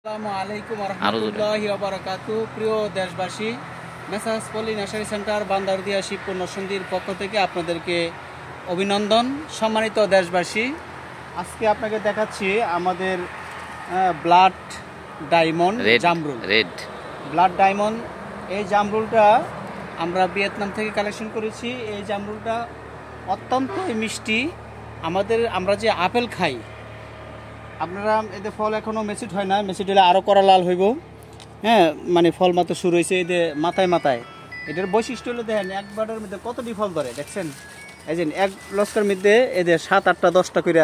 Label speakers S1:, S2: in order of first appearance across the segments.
S1: আসসালামু আলাইকুম ওয়া রাহমাতুল্লাহি ওয়া বারাকাতুহু। প্রিয় দেশবাসী, মেসার্স পলি নার্সারি সেন্টার বান্দারদিয়া শিবপুর নরসিংদীর পক্ষ থেকে আপনাদেরকে অভিনন্দন। সম্মানিত দেশবাসী, আজকে আপনাকে দেখাচ্ছি আমাদের ব্লাড ডায়মন্ড জামরুল,
S2: রেড
S1: ব্লাড ডায়মন্ড। এই জামরুলটা আমরা ভিয়েতনাম থেকে কালেকশন করেছি। এই জামরুলটা অত্যন্ত মিষ্টি। আমরা যে আপেল খাই, আপনারা এদের ফল এখনও মেচিড হয় না, মেচিড হলে আরও কড়া লাল হইব। হ্যাঁ, মানে ফল মাত্র শুরু হয়েছে এদের মাথায় মাথায়। এটার বৈশিষ্ট্য হলো দেখেন, একবারের মধ্যে কতটি ফল ধরে দেখছেন। এই যে এক লস্কার মধ্যে এদের 7, 8টা 10টা করে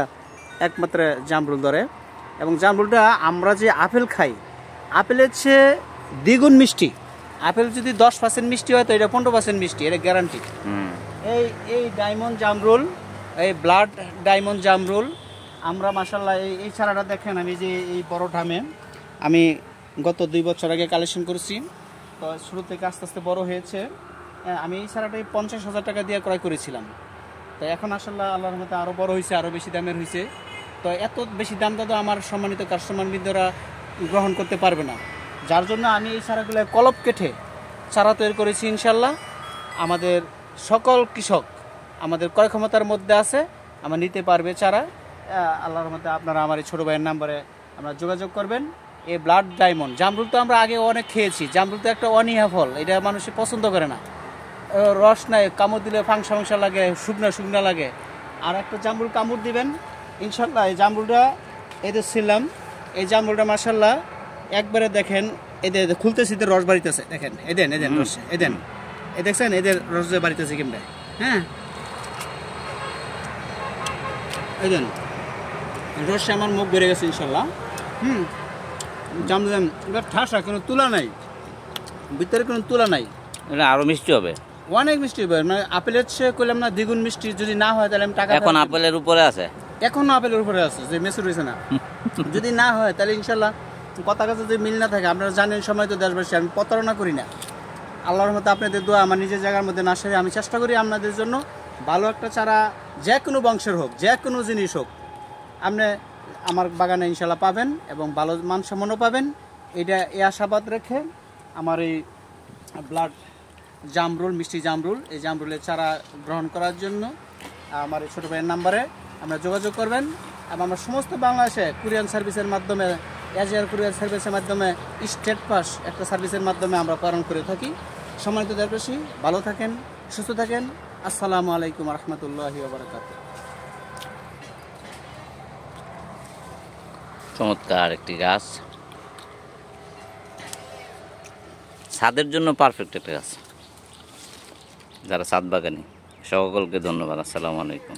S1: একমাত্র জামরুল ধরে। এবং জামরুলটা আমরা যে আপেল খাই, আপেলের চেয়ে দ্বিগুণ মিষ্টি। আপেল যদি 10% মিষ্টি হয় তো এটা 15% মিষ্টি, এটা গ্যারান্টি। এই ডায়মন্ড জামরুল, এই ব্লাড ডায়মন্ড জামরুল আমরা মাশাআল্লাহ এই চারাটা দেখেন, আমি যে এই বড় ঢামে আমি গত 2 বছর আগে কালেকশন করেছি। তো শুরু থেকে আস্তে আস্তে বড় হয়েছে। আমি এই চারাটাই 50,000 টাকা দিয়ে ক্রয় করেছিলাম। তো এখন আসলে আল্লাহর রহমতে আরও বড় হয়েছে, আরও বেশি দামের হয়েছে। তো এত বেশি দামটা তো আমার সম্মানিত কাস্টমার বৃন্দরা গ্রহণ করতে পারবে না, যার জন্য আমি এই চারাগুলো কলপ কেটে চারা তৈরি করেছি। ইনশাল্লাহ আমাদের সকল কৃষক আমাদের ক্রয় ক্ষমতার মধ্যে আছে, আমার নিতে পারবে চারা। আল্লাহর মধ্যে আপনারা আমার এই ছোটো ভাইয়ের নাম্বারে আপনারা যোগাযোগ করবেন। এই ব্লাড ডায়মন্ড জামরুল তো আমরা আগে অনেক খেয়েছি। জামরুল তো একটা অনীহা ফল, এটা মানুষে পছন্দ করে না। রস নাই, কামড় দিলে ফাংসা লাগে, শুকনা লাগে। আর একটা জামরুল কামড় দিবেন ইনশাল্লাহ। এই জামরুলটা এদের ছিলাম, এই জামরুলটা মাশাল্লাহ একবারে দেখেন এদের খুলতেছে, এদের রস বাড়িতেছে দেখেন। এদেন রস, এদেন এ দেখছেন এদের রস বাড়িতেছে কিংবা। হ্যাঁ, এদেন রসে আমার মুখ বেড়ে গেছে ইনশাল্লাহ। জামরুল এবার ঠাসা, কোনো তুলা নাই, ভিতরে কোনো তুলা নাই।
S2: এটা আরো মিষ্টি হবে,
S1: অনেক মিষ্টি হবে। মানে আপেলের চেয়ে করলাম না দ্বিগুণ মিষ্টি। যদি না হয় তাহলে আমি টাকা,
S2: এখন আপেলের উপরে আছে,
S1: এখনো আপেলের উপরে আছে, যে মেসুর হয়েছে না। যদি না হয় তাহলে ইনশাল্লাহ কথা কাছে যদি মিল না থাকে, আপনারা জানেন সময় তো দেশবাসী আমি প্রতারণা করি না। আল্লাহর মতো আপনাদের দোয়া আমার নিজের জায়গার মধ্যে না সেরে আমি চেষ্টা করি আপনাদের জন্য ভালো একটা চারা, যে কোনো বংশের হোক, যে কোনো জিনিস হোক, আপনি আমার বাগানে ইনশাল্লাহ পাবেন এবং ভালো মানসম্পন্ন পাবেন। এটা এই আশাবাদ রেখে আমার এই ব্লাড জামরুল, মিষ্টি জামরুল, এই জামরুলের চারা গ্রহণ করার জন্য আমার এই ছোটো ভাইয়ের নাম্বারে আপনারা যোগাযোগ করবেন। এবং আমরা সমস্ত বাংলাদেশে কুরিয়ান সার্ভিসের মাধ্যমে, এজিআর কুরিয়ার সার্ভিসের মাধ্যমে, স্টেট পাস একটা সার্ভিসের মাধ্যমে আমরা প্রেরণ করে থাকি। সম্মানিত দেশবাসী, ভালো থাকেন, সুস্থ থাকেন। আসসালামু আলাইকুম ওয়া রাহমাতুল্লাহি ওয়া বারাকাতুহু।
S2: চমৎকার একটি গাছ, ছাদের জন্য পারফেক্ট একটা গাছ। যারা ছাদ বাগানি সকলকে ধন্যবাদ। আসসালামু আলাইকুম।